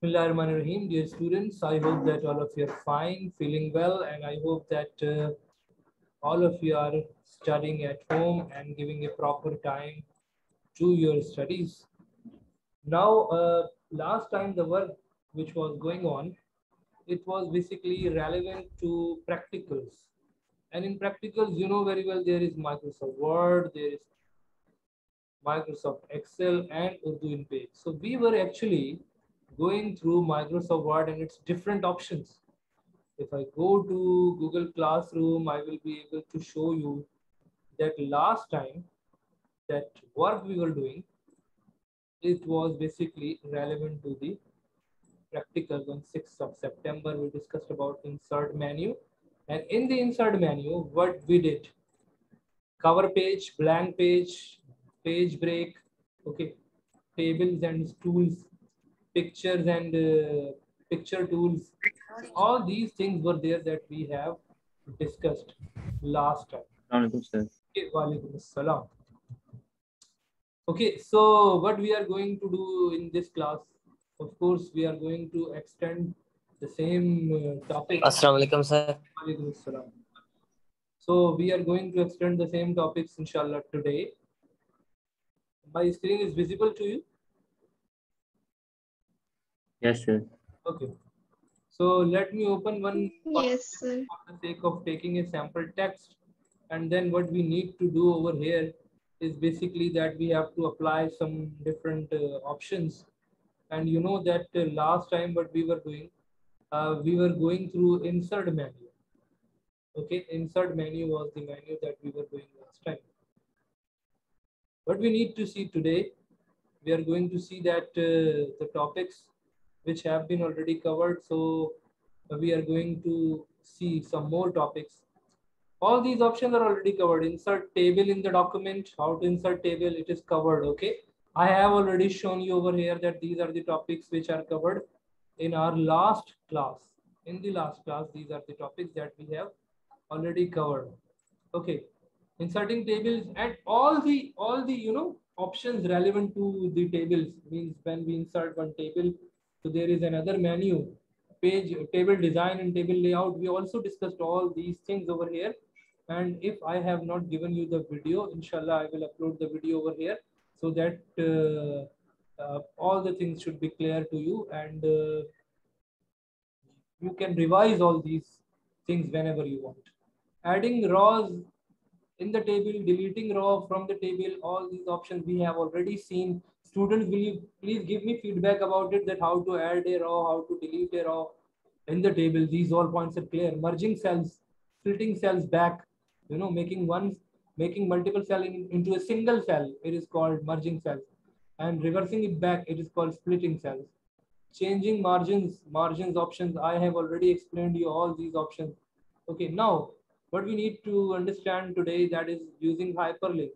Bismillahirrahmanirrahim, dear students. I hope that all of you are fine, feeling well, and I hope that all of you are studying at home and giving a proper time to your studies. Now, last time the work which was going on, it was basically relevant to practicals. And in practicals, you know very well there is Microsoft Word, there is Microsoft Excel, and Urdu in Page. So we were actually going through Microsoft Word and its different options. If I go to Google Classroom, I will be able to show you that last time that work we were doing, it was basically relevant to the practicals on 6th of September. We discussed about insert menu. And in the insert menu, what we did, cover page, blank page, page break, okay, tables and tools, pictures and picture tools. All these things were there that we have discussed last time. Okay, walaikum assalam. Okay, so what we are going to do in this class, of course, we are going to extend the same topic. Assalamu alaikum, sir. Walaikum assalam. So we are going to extend the same topics, inshallah, today. My screen is visible to you? Yes, sir. Okay. So let me open one. Yes, sir. For the sake of taking a sample text. And then what we need to do over here is basically that we have to apply some different options. And you know that last time what we were doing, we were going through insert menu. Okay, insert menu was the menu that we were doing last time. What we need to see today, we are going to see that the topics which have been already covered. So we are going to see some more topics. All these options are already covered. Insert table in the document, how to insert table, it is covered. Okay, I have already shown you over here that these are the topics which are covered in our last class. In the last class, these are the topics that we have already covered. Okay, inserting tables and all the options relevant to the tables means when we insert one table, so there is another menu, page, table design and table layout. We also discussed all these things over here. And if I have not given you the video, inshallah, I will upload the video over here so that all the things should be clear to you, and you can revise all these things whenever you want. Adding rows in the table, deleting row from the table, all these options we have already seen. Students, will you please give me feedback about it, that how to add a row, how to delete a row in the table. These all points are clear. Merging cells, splitting cells back, making multiple cell into a single cell, it is called merging cells. And reversing it back, it is called splitting cells. Changing margins options, I have already explained you all these options. Okay, now what we need to understand today, that is using hyperlink.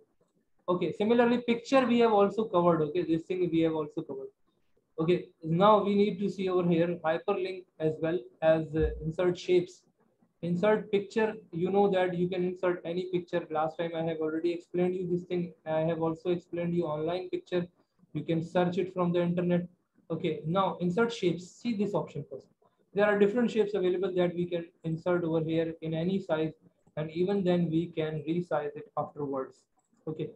Okay, similarly picture we have also covered. Okay, this thing we have also covered. Okay, now we need to see over here hyperlink as well as insert shapes. Insert picture, you know that you can insert any picture. Last time I have already explained you this thing. I have also explained you online picture. You can search it from the internet. Okay, now insert shapes. See this option first. There are different shapes available that we can insert over here in any size, and even then we can resize it afterwards. Okay,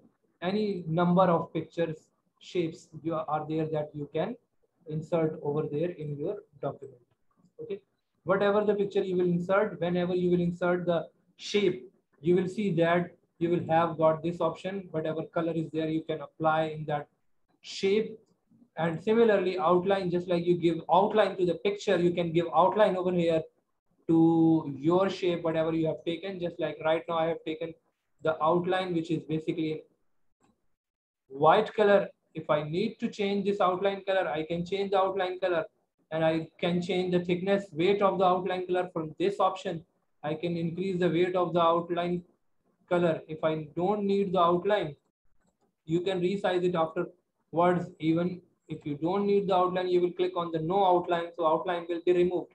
any number of pictures, shapes are there that you can insert over there in your document. Okay, whatever the picture you will insert, whenever you will insert the shape, you will see that you will have got this option. Whatever color is there, you can apply in that shape. And similarly outline, just like you give outline to the picture, you can give outline over here to your shape, whatever you have taken. Just like right now I have taken the outline, which is basically white color. If I need to change this outline color, I can change the outline color, and I can change the thickness, weight of the outline color from this option. I can increase the weight of the outline color. If I don't need the outline, you can resize it afterwards. Even if you don't need the outline, you will click on the no outline, so outline will be removed.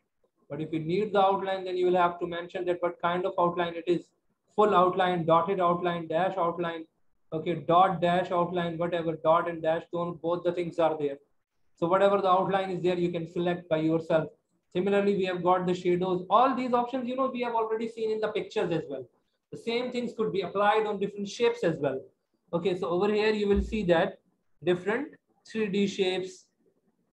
But if you need the outline, then you will have to mention that what kind of outline it is: full outline, dotted outline, dash outline. Okay, dot, dash outline, whatever, dot and dash, both the things are there. So whatever the outline is there, you can select by yourself. Similarly, we have got the shadows. All these options, we have already seen in the pictures as well. The same things could be applied on different shapes as well. Okay, so over here you will see that different 3D shapes,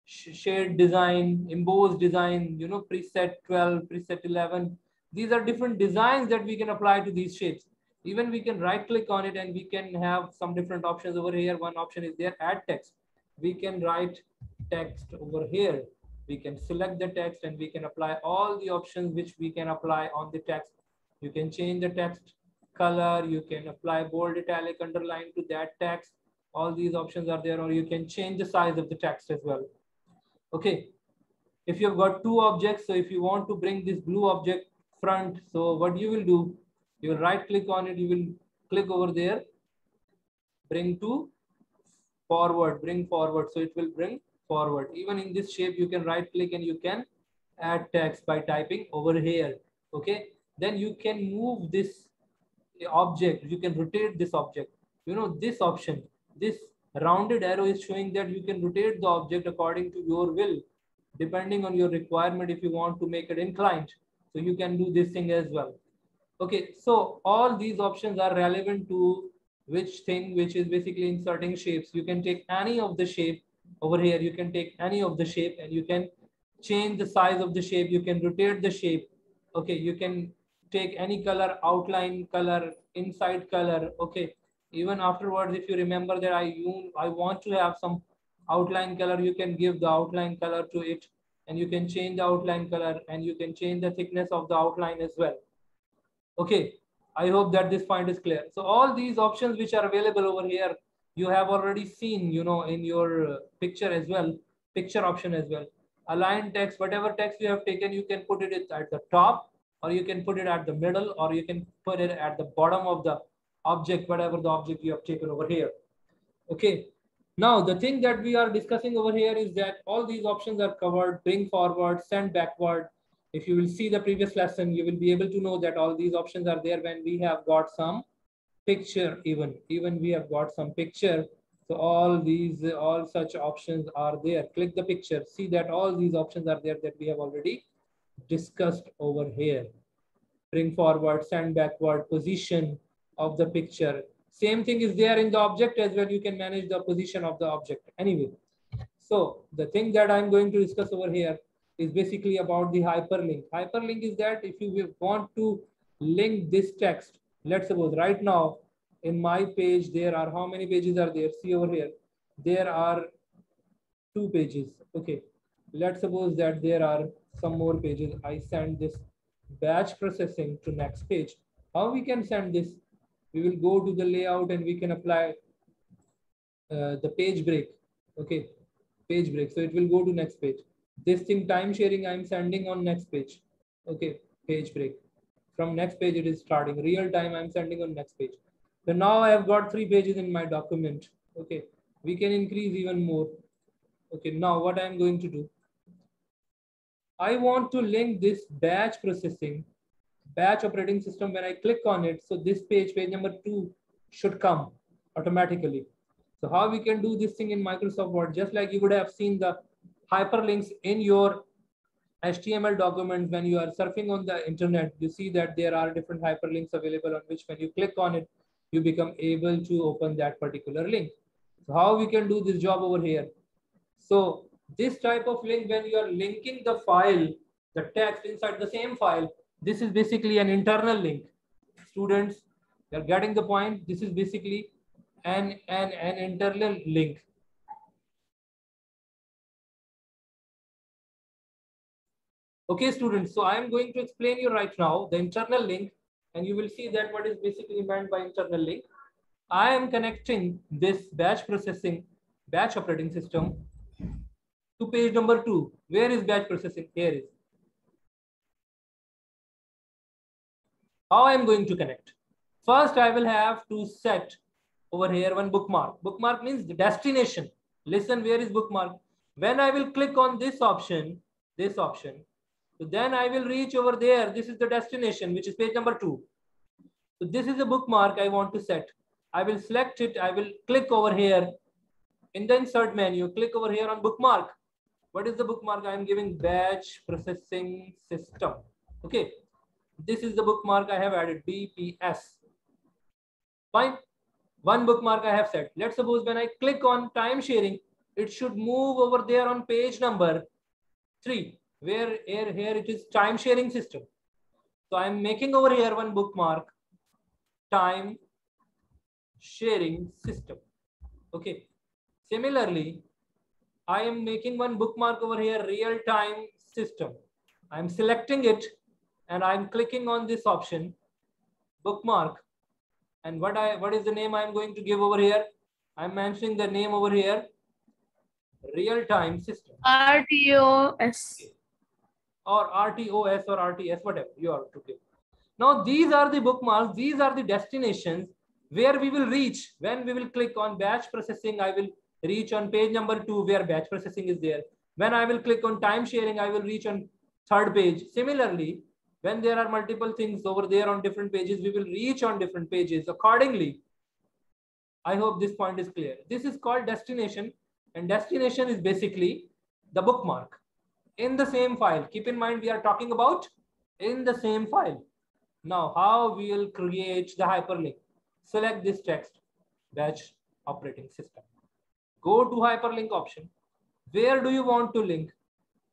shade design, embossed design, preset 12, preset 11. These are different designs that we can apply to these shapes. Even we can right click on it and we can have some different options over here. One option is there, add text. We can write text over here. We can select the text and we can apply all the options which we can apply on the text. You can change the text color. You can apply bold, italic, underline to that text. All these options are there, or you can change the size of the text as well. Okay, if you've got two objects, so if you want to bring this blue object front, so what you will do, you will right click on it, you will click over there, bring to forward, bring forward, so it will bring forward. Even in this shape, you can right click and you can add text by typing over here. Okay, then you can move this object, you can rotate this object. This option, this rounded arrow is showing that you can rotate the object according to your will, depending on your requirement. If you want to make it inclined, so you can do this thing as well. Okay, so all these options are relevant to which thing, which is basically inserting shapes. You can take any of the shape over here. You can take any of the shape and you can change the size of the shape. You can rotate the shape. Okay, you can take any color, outline color, inside color. Okay, even afterwards, if you remember that I want to have some outline color, you can give the outline color to it, and you can change the outline color, and you can change the thickness of the outline as well. Okay, I hope that this point is clear. So all these options which are available over here, you have already seen, in your picture as well, picture option as well. Align text, whatever text you have taken, you can put it at the top, or you can put it at the middle, or you can put it at the bottom of the object, whatever the object you have taken over here. Okay. Now, the thing that we are discussing over here is that all these options are covered: bring forward, send backward. If you will see the previous lesson, you will be able to know that all these options are there when we have got some picture, even we have got some picture. So all such options are there. Click the picture, see that all these options are there that we have already discussed over here. Bring forward, send backward, position of the picture. Same thing is there in the object as well. You can manage the position of the object. Anyway, so the thing that I'm going to discuss over here is basically about the hyperlink. Hyperlink is that if you want to link this text, let's suppose right now in my page, there are, how many pages are there? See over here, there are 2 pages. Okay, let's suppose that there are some more pages. I send this batch processing to next page. How we can send this? We will go to the layout and we can apply the page break. Okay, page break. So it will go to next page. This thing, time sharing, I'm sending on next page. Okay, page break. From next page it is starting. Real time, I'm sending on next page. So now I have got 3 pages in my document. Okay, we can increase even more. Okay, now what I'm going to do, I want to link this batch processing, batch operating system. When I click on it, so this page, page number 2 should come automatically. So how we can do this thing in Microsoft Word, just like you would have seen the hyperlinks in your HTML documents. When you are surfing on the internet, you see that there are different hyperlinks available on which when you click on it, you become able to open that particular link. So how we can do this job over here? So this type of link, when you are linking the file, the text inside the same file, this is basically an internal link. Students, you're getting the point. This is basically an internal link. Okay, students, so I am going to explain you right now the internal link, and you will see that what is basically meant by internal link. I am connecting this batch processing, batch operating system to page number 2. Where is batch processing? Here is. How I am going to connect? First, I will have to set over here one bookmark. Bookmark means the destination. Listen, where is bookmark? When I will click on this option, so then I will reach over there. This is the destination, which is page number 2. So this is a bookmark I want to set. I will select it. I will click over here In the insert menu, click over here on bookmark. What is the bookmark? I am giving batch processing system. Okay. This is the bookmark I have added, BPS. Fine. One bookmark I have set. Let's suppose when I click on time sharing, it should move over there on page number 3, where here it is time sharing system. So I'm making over here one bookmark, time sharing system. Okay. Similarly, I am making one bookmark over here, real time system. I'm selecting it and I'm clicking on this option, bookmark. And what is the name I'm going to give over here? I'm mentioning the name over here, real time system. RTOS. Or RTOS or RTS, whatever you are to give. Now these are the bookmarks, these are the destinations where we will reach. When we will click on batch processing, I will reach on page number 2 where batch processing is there. When I will click on time sharing, I will reach on 3rd page. Similarly, when there are multiple things over there on different pages, we will reach on different pages accordingly. I hope this point is clear. This is called destination, and destination is basically the bookmark in the same file. Keep in mind, we are talking about in the same file. Now, how we will create the hyperlink? Select this text, batch operating system. Go to hyperlink option. Where do you want to link?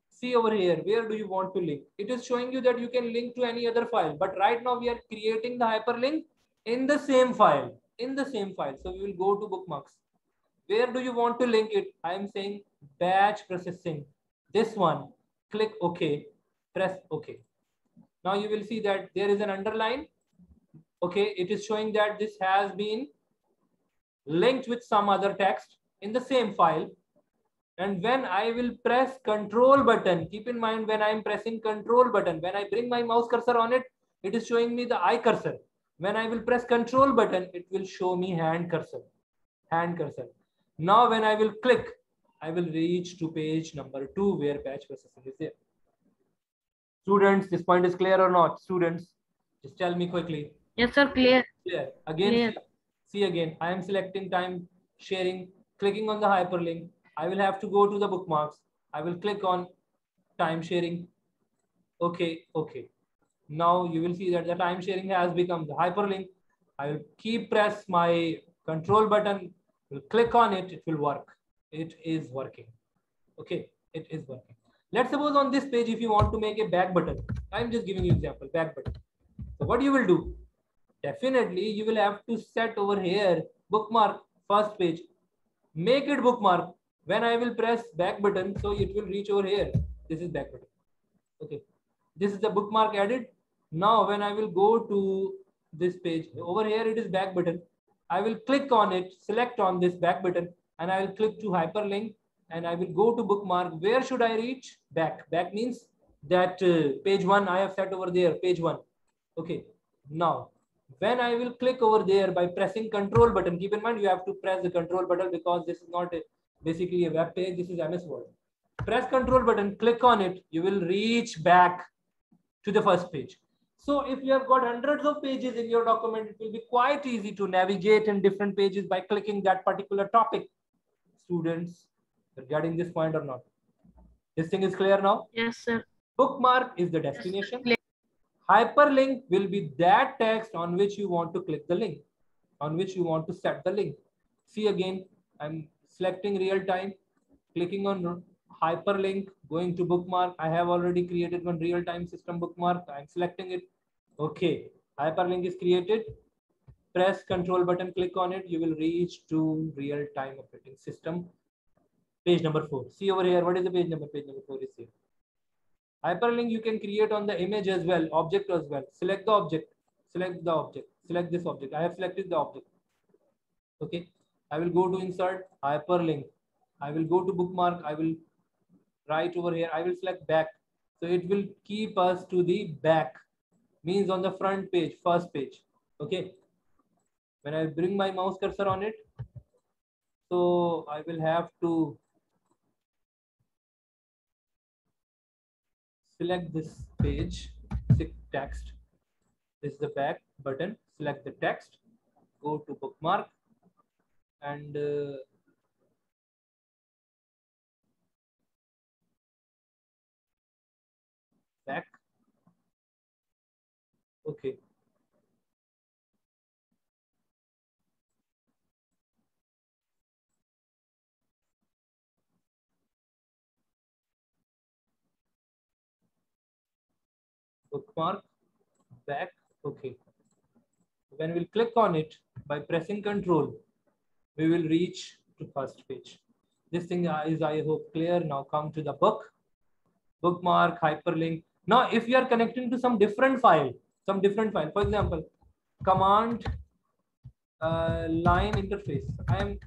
See over here, where do you want to link? It is showing you that you can link to any other file, but right now we are creating the hyperlink in the same file, So we will go to bookmarks. Where do you want to link it? I am saying batch processing. This one, click OK, press OK. Now you will see that there is an underline. Okay, it is showing that this has been linked with some other text in the same file. And when I will press control button, keep in mind when I am pressing control button, when I bring my mouse cursor on it, it is showing me the eye cursor. When I will press control button, it will show me hand cursor. Now when I will click, I will reach to page number 2 where batch processing is there. Students, this point is clear or not? Students, just tell me quickly. Yes, sir. Clear. Clear. Again, Clear. see again. I am selecting time sharing, clicking on the hyperlink. I will have to go to the bookmarks. I will click on time sharing. Okay, okay. Now you will see that the time sharing has become the hyperlink. I will keep press my control button. Will click on it. It will work. It is working. Okay, it is working. Let's suppose on this page, if you want to make a back button, I'm just giving you example, back button. So what you will do? Definitely, you will have to set over here bookmark first page. Make it bookmark. When I will press back button, so it will reach over here. This is back button. Okay, this is the bookmark added. Now, when I will go to this page over here, it is back button. I will click on it, select on this back button, and I will click to hyperlink, and I will go to bookmark. Where should I reach? Back. Back means that page 1 I have set over there. Page 1. Okay. Now, when I will click over there by pressing control button, keep in mind you have to press the control button because this is not basically a web page. This is MS Word. Press control button, click on it. You will reach back to the first page. So if you have got hundreds of pages in your document, it will be quite easy to navigate in different pages by clicking that particular topic. Students, are getting this point or not? This thing is clear now? Yes, sir. Bookmark is the destination. Yes, Hyperlink will be that text on which you want to click the link, on which you want to set the link. See again, I'm selecting real time, clicking on hyperlink, going to bookmark. I have already created one real time system bookmark. I'm selecting it. Okay, hyperlink is created. Press control button, click on it. You will reach to real time operating system. Page number 4. See over here, what is the page number? Page number 4 is here. Hyperlink you can create on the image as well, object as well. Select the object, select the object, select this object. I have selected the object. Okay, I will go to insert hyperlink. I will go to bookmark. I will write over here. I will select back. So it will keep us to the back, means on the front page, first page. Okay, when I bring my mouse cursor on it, so I will have to select this page, text. This is the back button. Select the text, go to bookmark, and back. Okay. Bookmark, back. Okay. When we'll click on it by pressing Control, we will reach to first page. This thing is, I hope, clear. Now come to the book, bookmark, hyperlink. Now, if you are connecting to some different file, for example, command line interface. I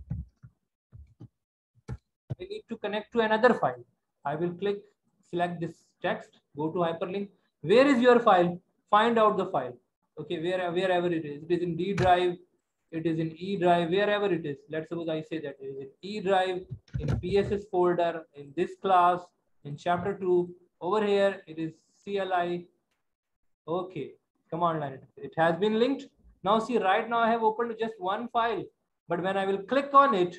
need to connect to another file. I will click, select this text, go to hyperlink. Where is your file? Find out the file. Okay, wherever it is. It is in D drive, it is in E drive, wherever it is. Let's suppose I say that it is in E drive, in PSS folder, in this class, in chapter 2. Over here, it is CLI. Okay, command line. It has been linked. Now see, right now I have opened just one file, but when I will click on it,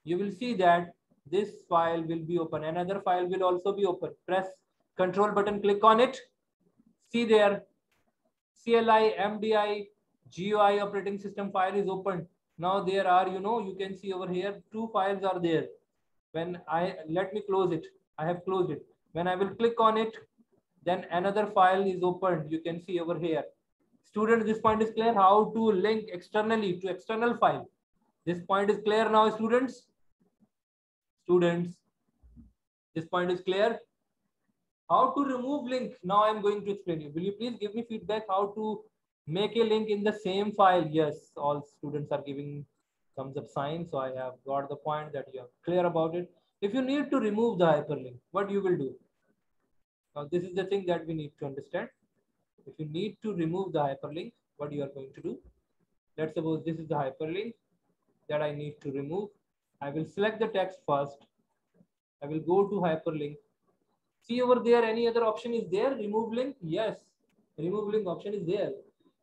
you will see that this file will be open. Another file will also be open. Press Control button, click on it. See there, CLI, MDI, GUI operating system file is opened. Now there are, you can see over here, two files are there. When let me close it. I have closed it. When I will click on it, then another file is opened. You can see over here. Student, this point is clear how to link externally to external file. This point is clear now, students. Students, this point is clear. How to remove link? Now I am going to explain you. Will you please give me feedback how to make a link in the same file? Yes, all students are giving thumbs up sign. So I have got the point that you are clear about it. If you need to remove the hyperlink, what you will do? Now this is the thing that we need to understand. If you need to remove the hyperlink, what you are going to do? Let's suppose this is the hyperlink that I need to remove. I will select the text first. I will go to hyperlink. See over there, any other option is there? Remove link? Yes, remove link option is there.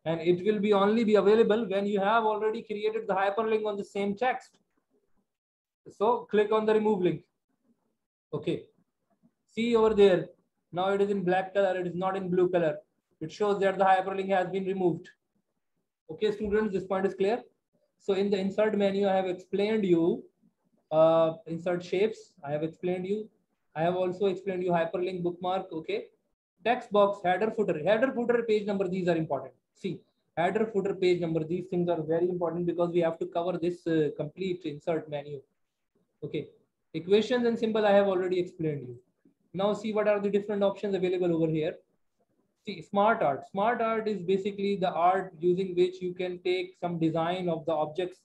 And it will be only be available when you have already created the hyperlink on the same text. So click on the remove link. Okay. See over there. Now it is in black color. It is not in blue color. It shows that the hyperlink has been removed. Okay, students, this point is clear. So in the insert menu, I have explained you insert shapes. I have explained you. I have also explained you hyperlink, bookmark. Okay, text box, header, footer, page number. These are important. See, header, footer, page number. These things are very important because we have to cover this complete insert menu. Okay, equations and symbol I have already explained you. Now see what are the different options available over here. See, smart art. Smart art is basically the art using which you can take some design of the objects.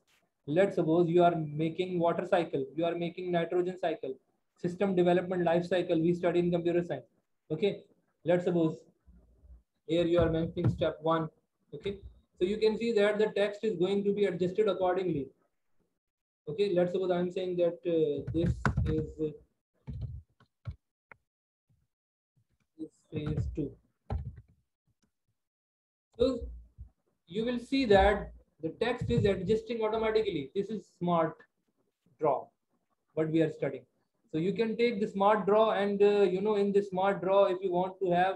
Let's suppose you are making water cycle, you are making nitrogen cycle, system development life cycle. We study in computer science. Okay. Let's suppose here you are mentioning step 1. Okay. So you can see that the text is going to be adjusted accordingly. Okay. Let's suppose I'm saying that this is phase 2. So you will see that the text is adjusting automatically. This is smart draw, what we are studying. So you can take the smart draw and in the smart draw, if you want to have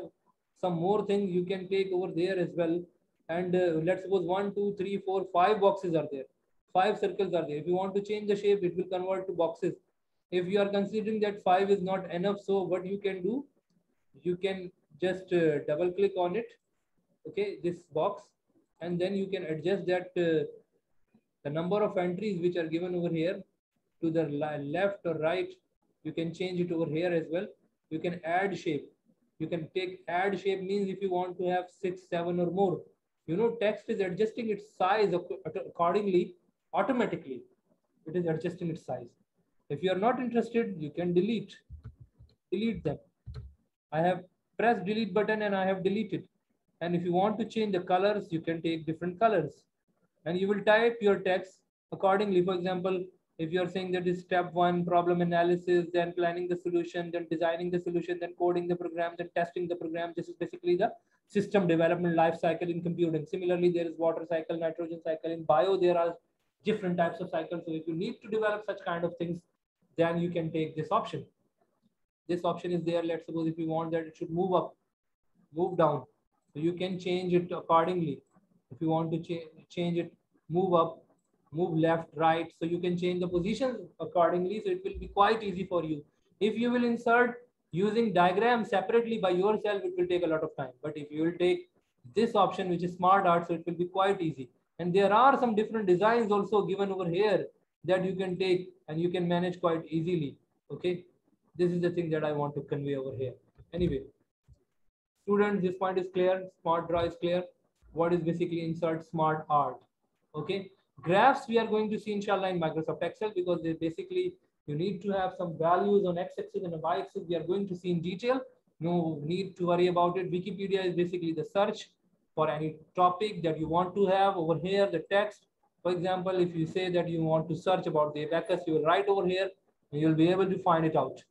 some more things, you can take over there as well. And let's suppose 1, 2, 3, 4, 5 boxes are there. 5 circles are there. If you want to change the shape, it will convert to boxes. If you are considering that 5 is not enough, so what you can do, you can just double click on it. Okay, this box, and then you can adjust that the number of entries which are given over here to the left or right. You can change it over here as well. You can add shape. You can take add shape means if you want to have 6, 7 or more, text is adjusting its size accordingly automatically. It is adjusting its size. If you are not interested, you can delete them. I have pressed delete button and I have deleted. And if you want to change the colors, you can take different colors and you will type your text accordingly. For example, if you're saying that is step 1, problem analysis, then planning the solution, then designing the solution, then coding the program, then testing the program. This is basically the system development life cycle in computing. Similarly, there is water cycle, nitrogen cycle. In bio, there are different types of cycles. So if you need to develop such kind of things, then you can take this option. This option is there. Let's suppose if you want that it should move up, move down. So you can change it accordingly. If you want to change it, move up, move left, right. So you can change the positions accordingly. So it will be quite easy for you. If you will insert using diagram separately by yourself, it will take a lot of time. But if you will take this option, which is smart art, so it will be quite easy. And there are some different designs also given over here that you can take and you can manage quite easily. Okay, this is the thing that I want to convey over here. Anyway, students, this point is clear. Smart draw is clear. What is basically insert smart art? Okay, graphs we are going to see inshallah in Microsoft Excel, because they basically you need to have some values on x-axis and y-axis. We are going to see in detail. No need to worry about it. Wikipedia is basically the search for any topic that you want to have. Over here, the text. For example, if you say that you want to search about the abacus, you will write over here and you'll be able to find it out.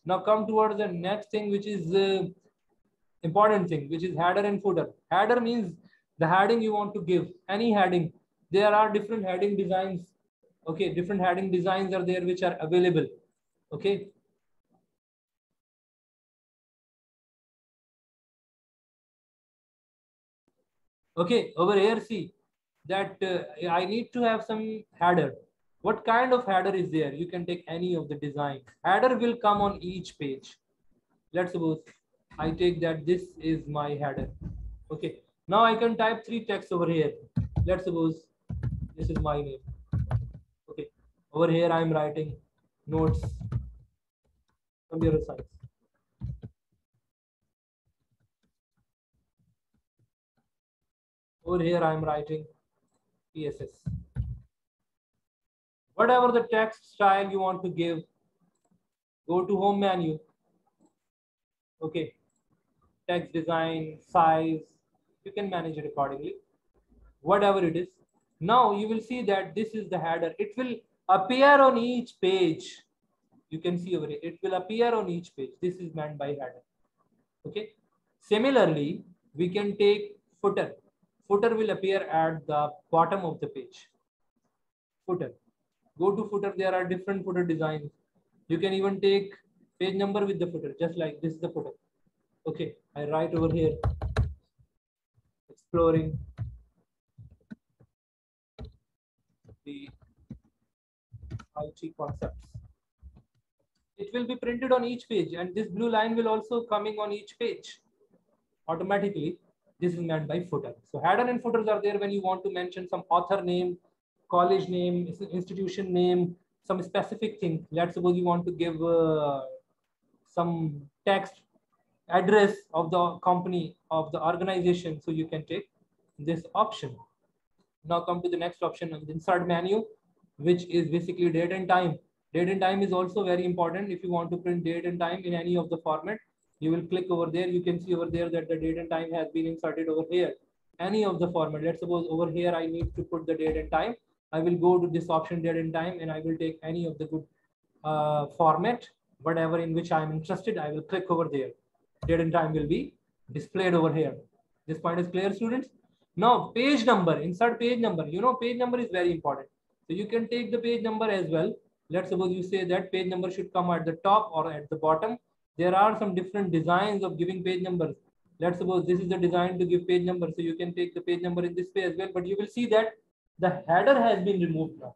Now come towards the next thing, which is important thing, which is header and footer. Header means the heading you want to give, any heading. There are different heading designs. Okay, different heading designs are there which are available. Okay. Okay, over here, see that I need to have some header. What kind of header is there? You can take any of the design. Header will come on each page. Let's suppose I take that this is my header. Okay, now I can type three texts over here. Let's suppose this is my name. Okay, over here I'm writing notes, computer science. Over here I'm writing PSS. Whatever the text style you want to give, go to home menu. Okay, text design, size, you can manage it accordingly, whatever it is. Now you will see that this is the header. It will appear on each page. You can see over here, it will appear on each page. This is meant by header. Okay. Similarly, we can take footer. Footer will appear at the bottom of the page. Footer. Go to footer. There are different footer designs. You can even take page number with the footer, just like this is the footer. Okay, I write over here, exploring the IT concepts. It will be printed on each page, and this blue line will also coming on each page automatically. This is meant by footer. So header and footers are there when you want to mention some author name, college name, institution name, some specific thing. Let's suppose you want to give some text, address of the company, of the organization. So you can take this option. Now come to the next option of the insert menu, which is basically date and time. Date and time is also very important. If you want to print date and time in any of the format, you will click over there. You can see over there that the date and time has been inserted over here. Any of the format. Let's suppose over here I need to put the date and time. I will go to this option date and time, and I will take any of the good format, whatever in which I am interested. I will click over there. Date and time will be displayed over here. This point is clear, students? Now, page number, insert page number. You know, page number is very important. So you can take the page number as well. Let's suppose you say that page number should come at the top or at the bottom. There are some different designs of giving page numbers. Let's suppose this is the design to give page number. So you can take the page number in this way as well. But you will see that the header has been removed now.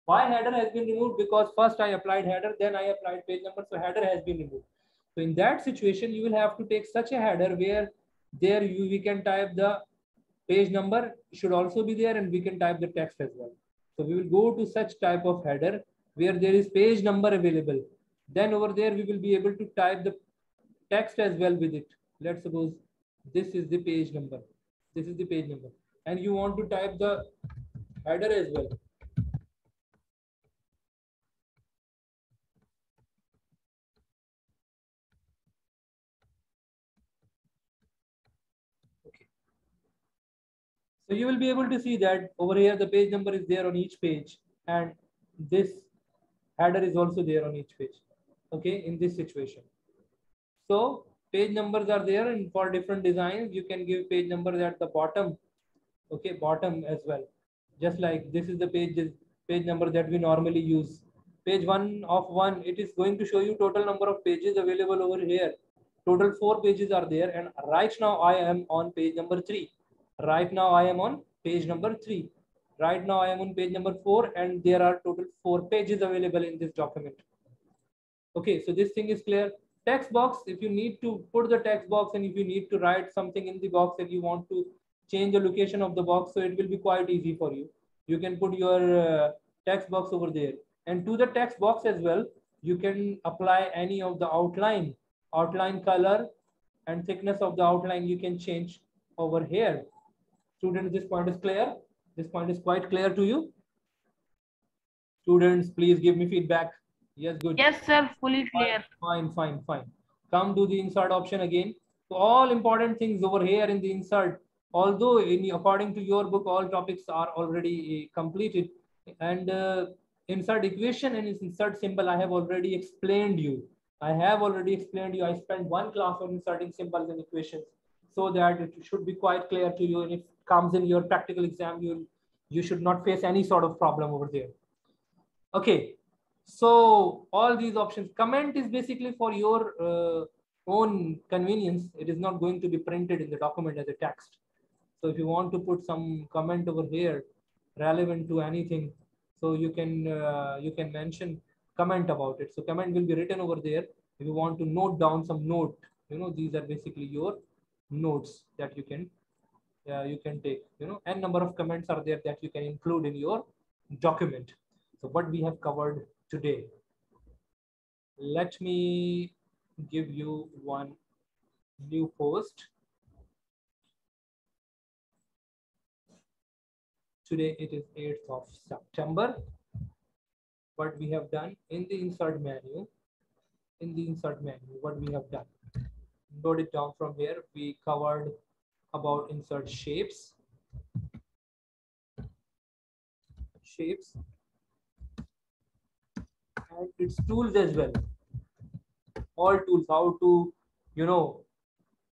Why header has been removed? Because first I applied header, then I applied page number. So header has been removed. So in that situation, you will have to take such a header where there we can type the page number should also be there, and we can type the text as well. So we will go to such type of header where there is page number available. Then over there, we will be able to type the text as well with it. Let's suppose this is the page number. This is the page number. And you want to type the header as well. Okay. So you will be able to see that over here, the page number is there on each page, and this header is also there on each page. Okay, in this situation. So page numbers are there, and for different designs, you can give page numbers at the bottom. Okay, bottom as well. Just like this is the page number that we normally use. Page 1 of 1, it is going to show you total number of pages available over here. Total 4 pages are there, and right now I am on page number 3. Right now I am on page number 3. Right now I am on page number 4, and there are total 4 pages available in this document. Okay, so this thing is clear. Text box, if you need to put the text box and if you need to write something in the box and you want to change the location of the box, so it will be quite easy for you. You can put your text box over there. And to the text box as well, you can apply any of the outline color and thickness of the outline you can change over here. Students, this point is clear? This point is quite clear to you? Students, please give me feedback. Yes, good. Yes, sir. Fully clear. Fine. Come to the insert option again. So all important things over here in the insert, although according to your book, all topics are already completed. And insert equation and insert symbol, I have already explained you. I spent one class on inserting symbols and equations so that it should be quite clear to you. And if it comes in your practical exam, you should not face any sort of problem over there. Okay, so all these options, comment is basically for your own convenience. It is not going to be printed in the document as a text. So if you want to put some comment over here relevant to anything, so you can mention comment about it. So comment will be written over there. If you want to note down some note, these are basically your notes that you can take. N number of comments are there that you can include in your document. So what we have covered today, let me give you one new post. Today it is 8th of September. What we have done in the insert menu, what we have done, note it down from here. We covered about insert shapes, and its tools as well. All tools, how to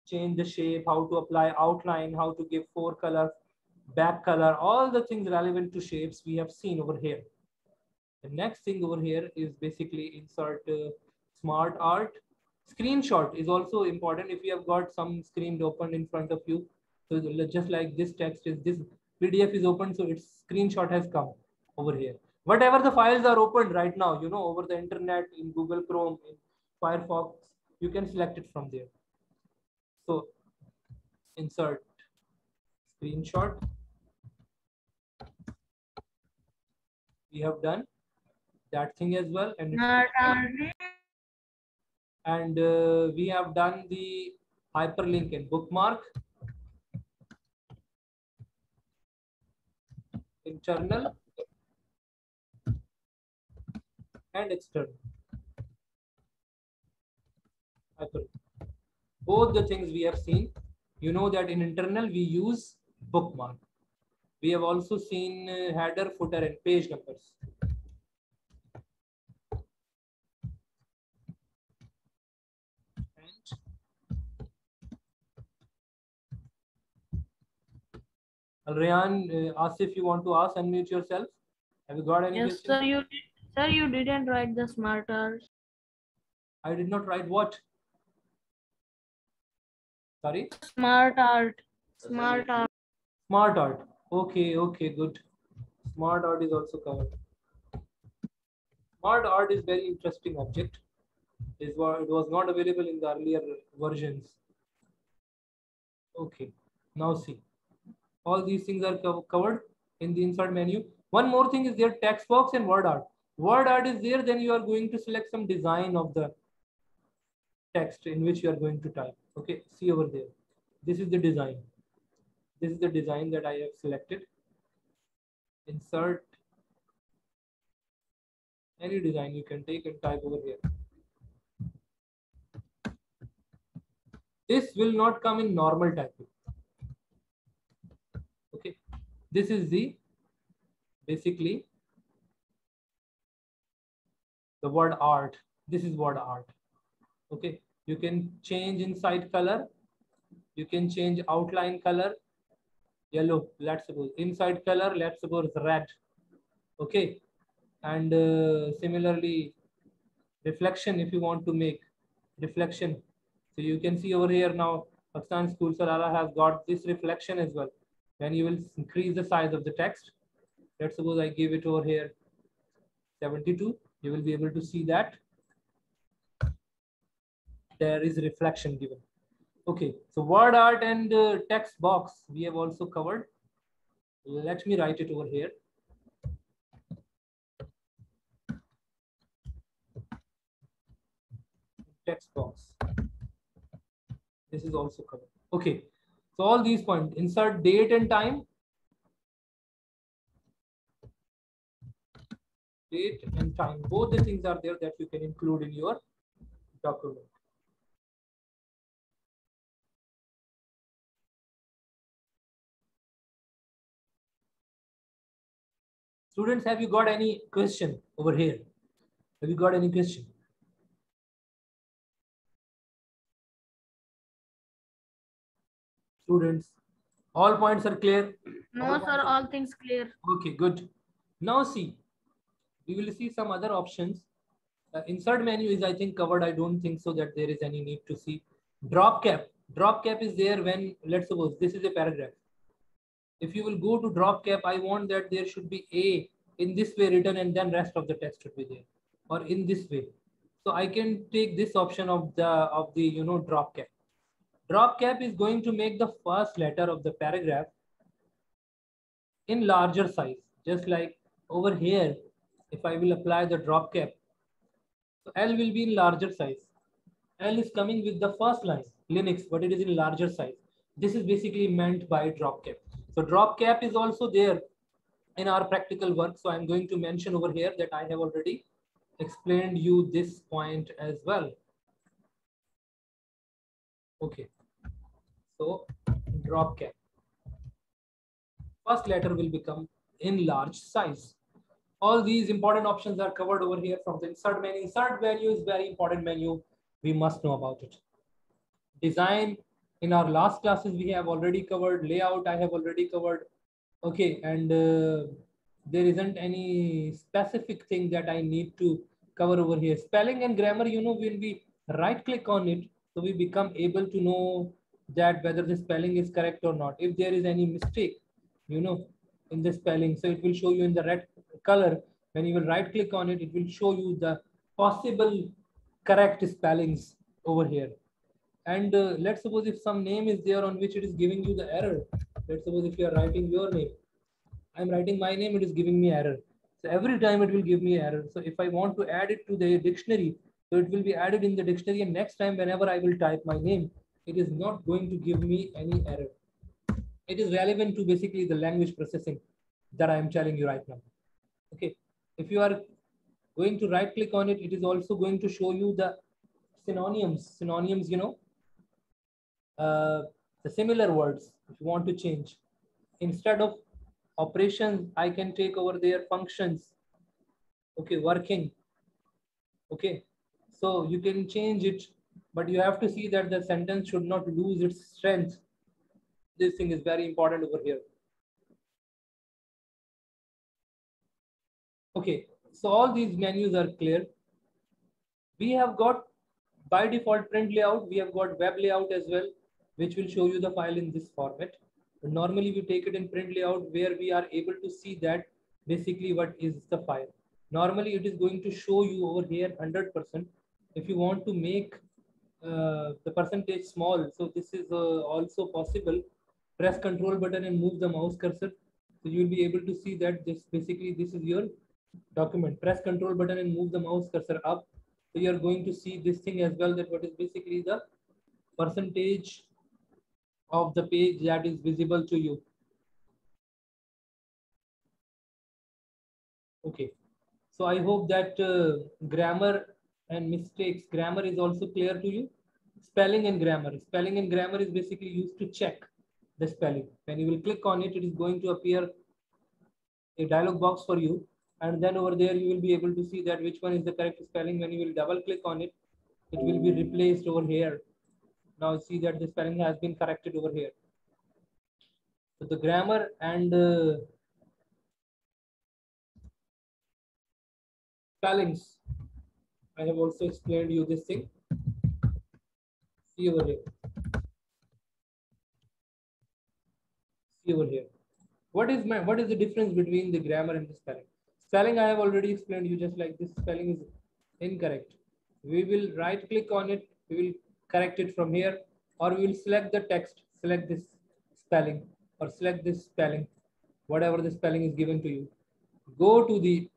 change the shape, how to apply outline, how to give forecolor, back color, all the things relevant to shapes we have seen over here. The next thing over here is basically insert smart art. Screenshot is also important. If you have got some screen open in front of you, so just like this text is, this PDF is open, so its screenshot has come over here. Whatever the files are opened right now, over the internet, in Google Chrome, in Firefox, you can select it from there. So insert screenshot. We have done that thing as well, and we have done the hyperlink and bookmark, internal and external. Hyperlink. Both the things we have seen. You know that in internal we use bookmark. We have also seen header, footer, and page numbers. Rayan, Asif, you want to ask? Unmute yourself. Have you got any Yes, questions? sir. You didn't write the smart art. I did not write what? Sorry. Smart art. Smart art. Smart art. Okay, good. Smart art is also covered. Smart art is very interesting object. It was not available in the earlier versions. Okay, now see. All these things are covered in the insert menu. One more thing is there, text box and word art. Word art is there, then you are going to select some design of the text in which you are going to type. Okay, see over there. This is the design. This is the design that I have selected. Insert any design you can take and type over here. This will not come in normal typing. Okay, this is the basically the word art. This is word art. Okay, you can change inside color. You can change outline color. Yellow, let's suppose. Inside color, let's suppose red. Okay, and similarly reflection, if you want to make reflection, So you can see over here now, Pakistan School Salalah has got this reflection as well. When you will increase the size of the text, let's suppose I give it over here 72, you will be able to see that there is reflection given. Okay, so word art and text box we have also covered. Let me write it over here. Text box. This is also covered. Okay, so all these points, insert date and time. Date and time, both the things are there that you can include in your document. Students, have you got any question over here? Have you got any question? Students, all points are clear? No, sir, all things clear. Okay, good. Now see, we will see some other options. Insert menu is, I think, covered. I don't think so that there is any need to see. Drop cap. Drop cap is there when, let's suppose, this is a paragraph. If you will go to drop cap, I want that there should be A in this way written and then rest of the text should be there, or in this way. So I can take this option of the drop cap. Drop cap is going to make the first letter of the paragraph in larger size. Just like over here, if I will apply the drop cap, so L will be in larger size. L is coming with the first line, Linux, but it is in larger size. This is basically meant by drop cap. So drop cap is also there in our practical work. So I'm going to mention over here that I have already explained you this point as well. Okay. So drop cap. First letter will become in large size. All these important options are covered over here from the insert menu. Insert menu is very important menu. We must know about it. Design, in our last classes we have already covered. Layout I have already covered. Okay, and there isn't any specific thing that I need to cover over here. Spelling and grammar, when we right click on it, so we become able to know that whether the spelling is correct or not. If there is any mistake, in the spelling, so it will show you in the red color. When you will right click on it, it will show you the possible correct spellings over here. And let's suppose if some name is there on which it is giving you the error. Let's suppose if you are writing your name, I'm writing my name, it is giving me error. So every time it will give me error. So if I want to add it to the dictionary, so it will be added in the dictionary, and next time whenever I will type my name, it is not going to give me any error. It is relevant to basically the language processing that I am telling you right now. Okay. If you are going to right click on it, it is also going to show you the synonyms. Synonyms, the similar words if you want to change. Instead of operations, I can take over their functions. Okay, working. Okay, so you can change it, but you have to see that the sentence should not lose its strength. This thing is very important over here. Okay, so all these menus are clear. We have got by default print layout. We have got web layout as well, which will show you the file in this format. But normally we take it in print layout where we are able to see that basically what is the file. Normally it is going to show you over here 100%. If you want to make the percentage small, so this is also possible. Press Control button and move the mouse cursor. So you will be able to see that this is your document. Press Control button and move the mouse cursor up. So you are going to see this thing as well, that what is basically the percentage of the page that is visible to you. Okay. So I hope that grammar and mistakes, grammar is also clear to you. Spelling and grammar. Spelling and grammar is basically used to check the spelling. When you will click on it, it is going to appear a dialog box for you. And then over there, you will be able to see that which one is the correct spelling. When you will double click on it, it will be replaced over here. Now see that the spelling has been corrected over here. So the grammar and spellings, I have also explained you this thing. See over here. See over here. What is the difference between the grammar and the spelling? Spelling I have already explained you, just like this spelling is incorrect. We will right click on it, we will correct it from here, or we will select the text, select this spelling, or select this spelling, whatever the spelling is given to you. Go to the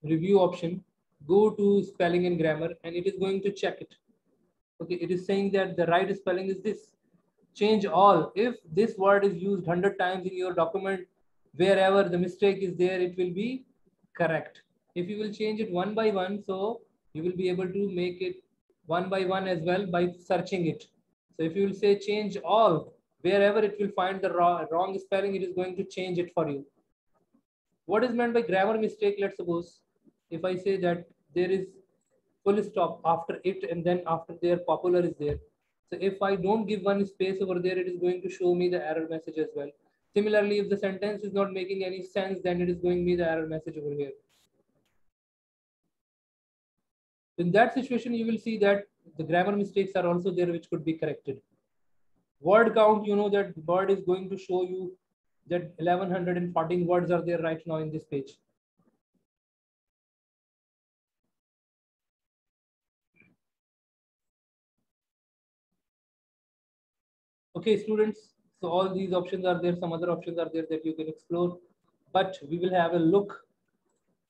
review option, go to spelling and grammar, and it is going to check it. Okay, it is saying that the right spelling is this. Change all. If this word is used 100 times in your document, wherever the mistake is there, it will be correct. If you will change it one by one, so you will be able to make it one by one as well by searching it. So if you will say change all, wherever it will find the wrong spelling, it is going to change it for you. What is meant by grammar mistake? Let's suppose if I say that there is full stop after it and then after there popular is there. So if I don't give one space over there, it is going to show me the error message as well. Similarly, if the sentence is not making any sense, then it is going me the error message over here. In that situation, you will see that the grammar mistakes are also there, which could be corrected. Word count, you know that word is going to show you that 1114 words are there right now in this page. Okay, students, so all these options are there. Some other options are there that you can explore, but we will have a look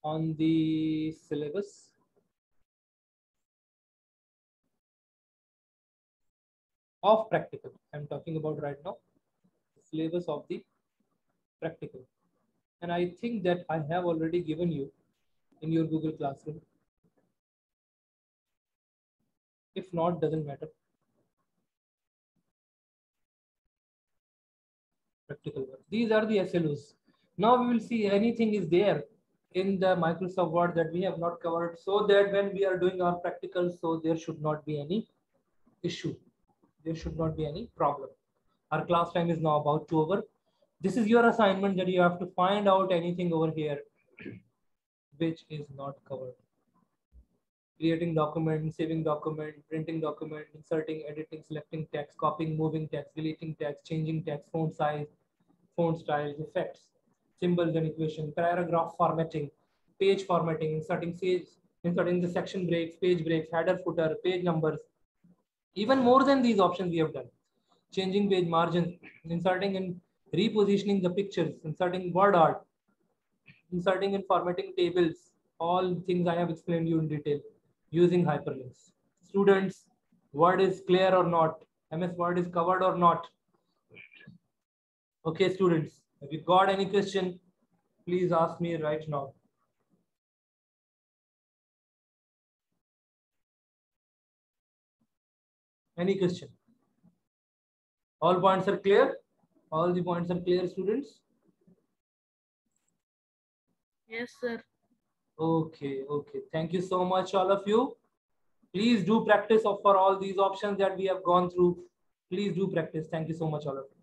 on the syllabus of practical. I'm talking about right now, syllabus of the practical. And I think that I have already given you in your Google Classroom. If not, doesn't matter. Practical work. These are the SLOs. Now we will see anything is there in the Microsoft Word that we have not covered, so that when we are doing our practicals, so there should not be any issue. There should not be any problem. Our class time is now about to over. This is your assignment that you have to find out anything over here which is not covered. Creating document, saving document, printing document, inserting, editing, selecting text, copying, moving text, deleting text, changing text, font size, font styles, effects, symbols and equation, paragraph formatting, page formatting, inserting the section breaks, page breaks, header, footer, page numbers. Even more than these options we have done. Changing page margins, inserting and repositioning the pictures, inserting word art, inserting and formatting tables, all things I have explained you in detail using hyperlinks. Students, word is clear or not? MS Word is covered or not? Okay, students, if you got any question, please ask me right now. Any question? All points are clear? All the points are clear, students? Yes, sir. Okay, okay. Thank you so much, all of you. Please do practice for all these options that we have gone through. Please do practice. Thank you so much, all of you.